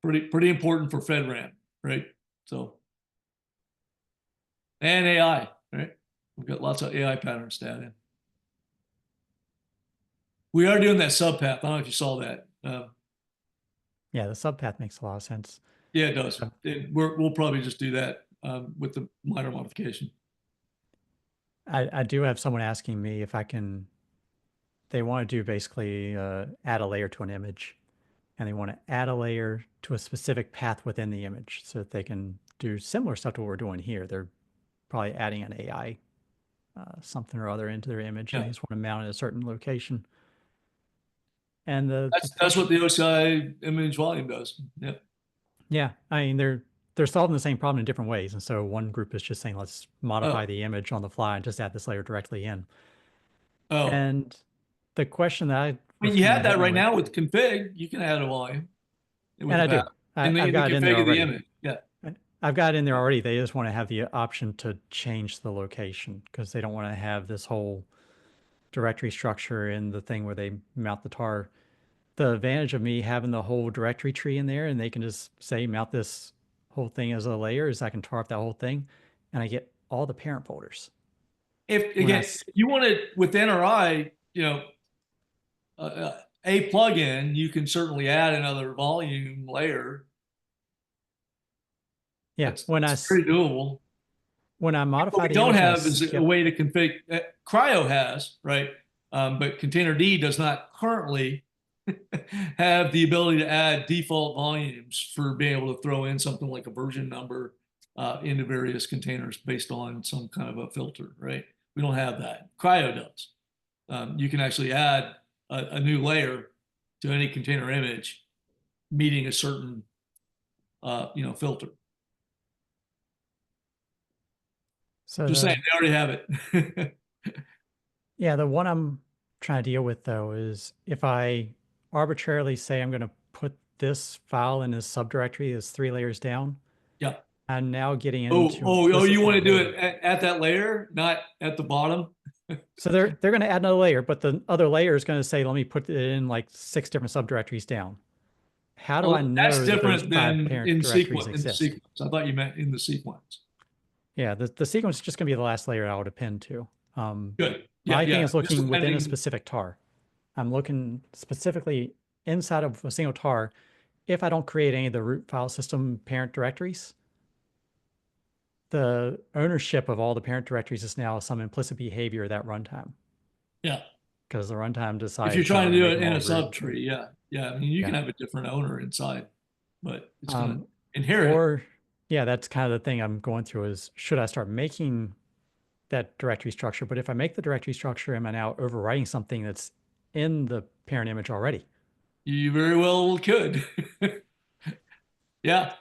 pretty important for FedRAMP, right? So, and AI, right? We've got lots of AI patterns down in. We are doing that subpath. I don't know if you saw that. Yeah, the subpath makes a lot of sense. Yeah, it does. We'll probably just do that with the minor modification. I do have someone asking me if I can, they want to do basically add a layer to an image, and they want to add a layer to a specific path within the image so that they can do similar stuff to what we're doing here. They're probably adding an AI something or other into their image, and Yeah. they just want to mount it at a certain location. And That's what the OCI image volume does. Yeah. Yeah, I mean they're solving the same problem in different ways, and so one group is just saying let's modify the image on the fly and just add this layer directly in. Oh, And the question that I I mean, was you kinda had that hitting right with, now with config. You can add a volume. With and the I do. path. In I've the got it in there config of the already. image. Yeah. I've got it in there already. They just want to have the option to change the location because they don't want to have this whole directory structure in the thing where they mount the tar. The advantage of me having the whole directory tree in there and they can just say mount this whole thing as a layer is I can tar up that whole thing and I get all the parent folders. If When I again, if you want it with NRI, a plugin, you can certainly add another volume layer. Yeah, That's pretty doable. when I modify What we the don't image, have is a way to config. Cryo has, right? But Containerd does not currently have the ability to add default volumes for being able to throw in something like a version number into various containers based on some kind of a filter, right? We don't have that. Cryo does. You can actually add a new layer to any container image meeting a certain filter. So Just saying, they already have it. yeah, the one I'm trying to deal with though is if I arbitrarily say I'm going to put this file in this subdirectory that's 3 layers down, Yeah. I'm now getting Oh, into you want to do implicit it at that layer, not at the bottom? So they're going to add another layer, but the other layer is going to say, let me put it in like 6 different subdirectories down. How do I know that's that those different 5 than parent in directories sequence. exist? I thought you meant in the sequence. Yeah, the sequence is just going to be the last layer I would append to. Good. My thing is Just looking within a appending- specific tar. I'm looking specifically inside of a single tar. If I don't create any of the root file system parent directories, the ownership of all the parent directories is now some implicit behavior of that runtime. Yeah. Because the runtime decides. If you're trying to do make it them in all a root. subtree, yeah. I mean, you can have a different owner inside, but it's going to inherit. Or, yeah, that's kind of the thing I'm going through is should I start making that directory structure? But if I make the directory structure, am I now overwriting something that's in the parent image already? You very well could. Yeah.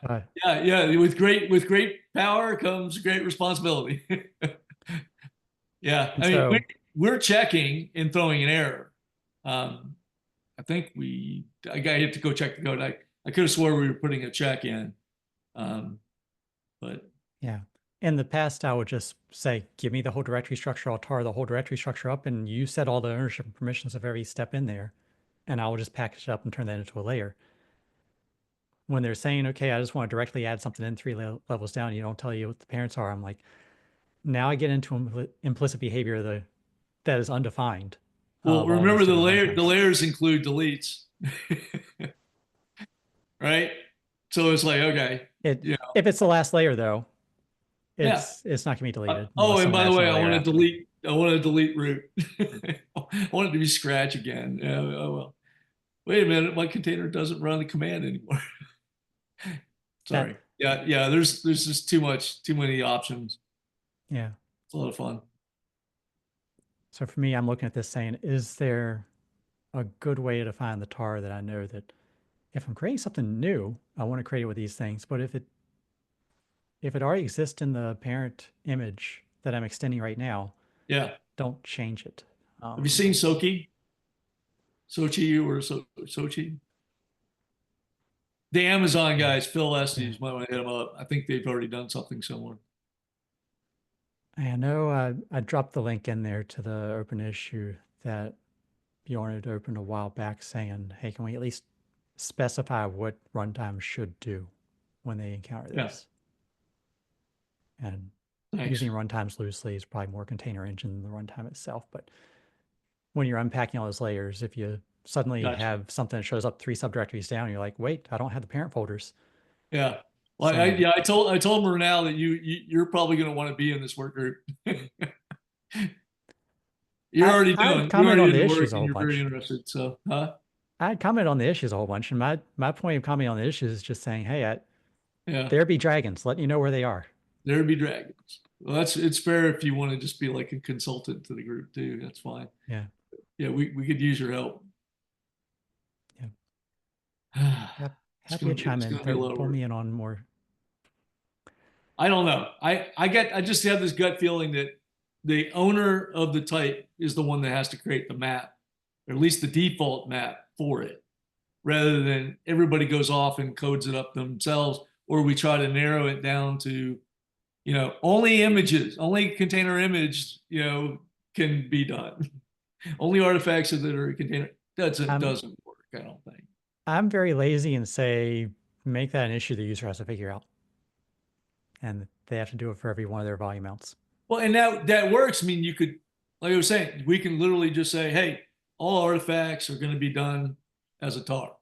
With great power comes great responsibility. Yeah. I mean, we're checking and throwing an error. I think I have to go check the code. I could have swore we were putting a check in. But yeah. In the past, I would just say, give me the whole directory structure. I'll tar the whole directory structure up and you set all the ownership and permissions of every step in there. And I will just package it up and turn that into a layer. When they're saying, okay, I just want to directly add something in 3 levels down, you don't tell you what the parents are. I'm like, now I get into implicit behavior that is undefined. Well, remember the layers include deletes, right? So it's like, okay. If it's the last layer though, it's not gonna be deleted. And by the way, I want to delete root. I want it to be scratch again. Yeah, oh well. Wait a minute, my container doesn't run the command anymore. Sorry. There's just too many options. Yeah. It's a lot of fun. So for me, I'm looking at this saying, is there a good way to find the tar that I know that if I'm creating something new, I want to create it with these things, but if it already exists in the parent image that I'm extending right now, don't change it. Have you seen Sochi? Sochi or Sochi? The Amazon guys, Phil Estes, might want to hit them up. I think they've already done something similar. I know I dropped the link in there to the open issue that Bjorn had opened a while back saying, hey, can we at least specify what runtime should do when they encounter this? And Thanks. using runtimes loosely is probably more container engine than the runtime itself. But when you're unpacking all those layers, if you suddenly Gotcha. have something that shows up 3 subdirectories down, you're like, wait, I don't have the parent folders. Yeah. Well, So- I told Murnau that you're probably going to want to be in this work group. You're already I'd comment on the into issues work a and whole you're very bunch. interested. So, huh? I'd comment on the issues a whole bunch. And my point of commenting on the issues is just saying, hey, Yeah. there be dragons, letting you know where they are. There'd be dragons. Well, it's fair if you want to just be like a consultant to the group too. That's fine. Yeah. Yeah, we could use your help. Yeah. It's Happy gonna to be- chime it's in. gonna be a lot of Pull work. me in on more. I don't know. I just have this gut feeling that the owner of the type is the one that has to create the map, or at least the default map for it, rather than everybody goes off and codes it up themselves, or we try to narrow it down to, only images, only container image, can be done. Only artifacts that are a container doesn't work, I don't think. I'm very lazy and say, make that an issue the user has to figure out. And they have to do it for every one of their volume mounts. Well, and that works. I mean, you could, like I was saying, we can literally just say, hey, all artifacts are going to be done as a tar.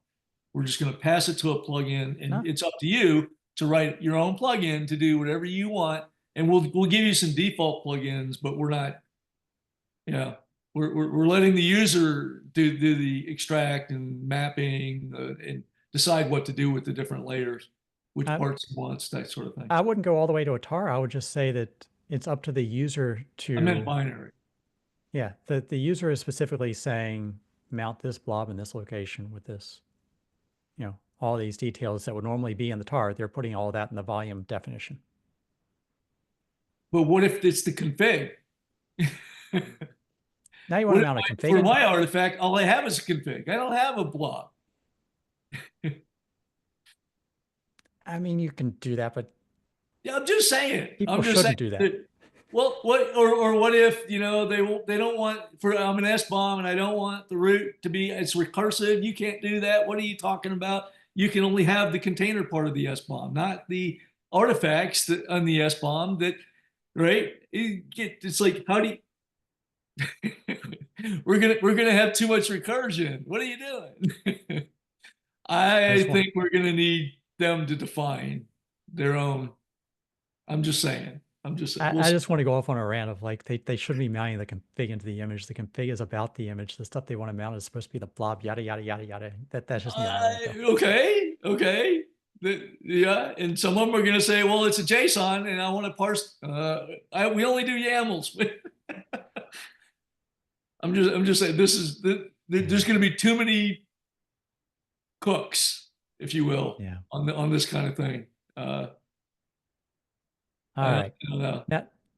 We're just going to pass it to a plugin, and it's up to you to write your own plugin to do whatever you want. And we'll give you some default plugins, but we're not, we're letting the user do the extract and mapping and decide what to do with the different layers, which parts he wants, that sort of thing. I wouldn't go all the way to a tar. I would just say that it's up to the user to. I meant binary. Yeah, the user is specifically saying, mount this blob in this location with this, all these details that would normally be in the tar. They're putting all that in the volume definition. But what if it's the config? Now you want to mount a config? For my artifact, all I have is a config. I don't have a blob. I mean, you can do that, but yeah, I'm just saying. People shouldn't do that. Well, what if they don't want I'm an SBOM and I don't want the root to be it's recursive. You can't do that. What are you talking about? You can only have the container part of the SBOM, not the artifacts that on the SBOM. That right? It's like how do you? we're gonna have too much recursion. What are you doing? I think we're gonna need them to define their own. I'm just saying. I just want to go off on a rant of like they shouldn't be mounting the config into the image. The config is about the image. The stuff they want to mount is supposed to be the blob, yada yada yada yada. That's just okay. Yeah, and some of them are going to say, "Well, it's a JSON, and I want to parse." We only do YAMLs. I'm just saying there's going to be too many cooks, if you will, on this kind of thing. All right.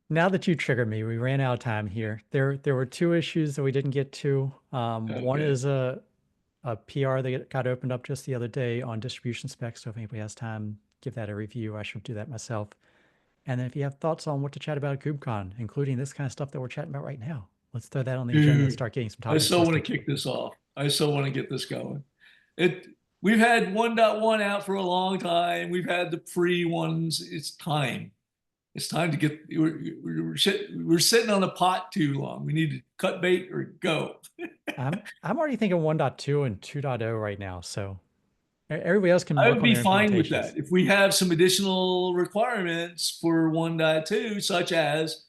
Now that you triggered me, we ran out of time here. There were 2 issues that we didn't get to. One is a PR that got opened up just the other day on distribution specs. So if anybody has time, give that a review. I should do that myself. And then if you have thoughts on what to chat about at KubeCon, including this kind of stuff that we're chatting about right now, let's throw that on the agenda and start getting some topics. I so want to kick this off. I so want to get this going. We've had 1.1 out for a long time. We've had the pre ones. It's time. It's time to get. We're sitting on the pot too long. We need to cut bait or go. I'm already thinking 1.2 and 2.0 right now. So everybody else can. I would be fine with that if we have some additional requirements for 1.2, such as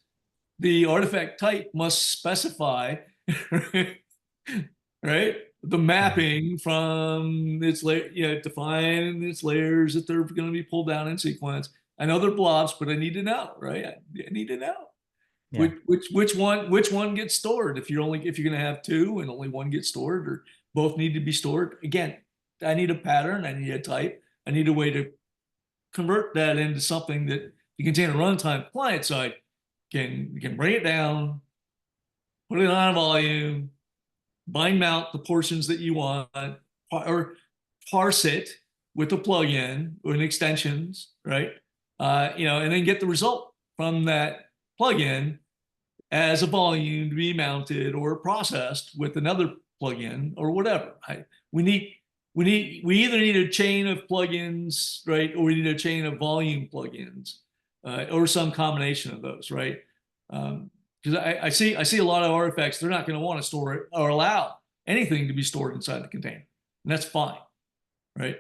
the artifact type must specify, right? The mapping from its layer, define its layers that they're going to be pulled down in sequence. I know they're blobs, but I need to know, right? I need to know which one gets stored. If you're going to have 2 and only 1 gets stored, or both need to be stored. Again, I need a pattern. I need a type. I need a way to convert that into something that the container runtime client side can bring it down, put it on a volume, bind mount the portions that you want, or parse it with a plugin or an extensions, right? And then get the result from that plugin as a volume to be mounted or processed with another plugin or whatever. We either need a chain of plugins, right, or we need a chain of volume plugins. or some combination of those, right? Because I see a lot of artifacts, they're not going to want to store it or allow anything to be stored inside the container, and that's fine, right?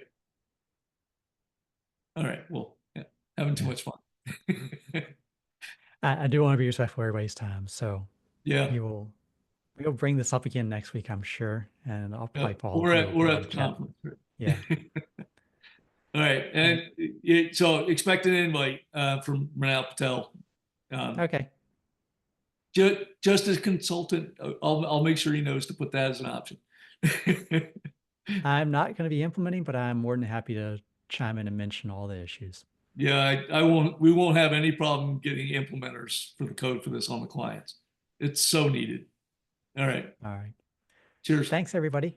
All right, well, yeah, having too much fun. I do want to be respectful of everybody's time, so Yeah, we'll bring this up again next week, I'm sure, and I'll yeah. probably follow We're up a at little bit the in chat. conference. Yeah. All right, and so expect an invite from Mrinal Patel. Okay. Just as consultant, I'll make sure he knows to put that as an option. I'm not going to be implementing, but I'm more than happy to chime in and mention all the issues. Yeah, I won't. We won't have any problem getting implementers for the code for this on the clients. It's so needed. All right. All right. Cheers. Thanks, everybody.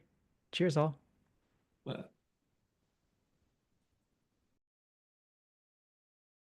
Cheers, all. Bye.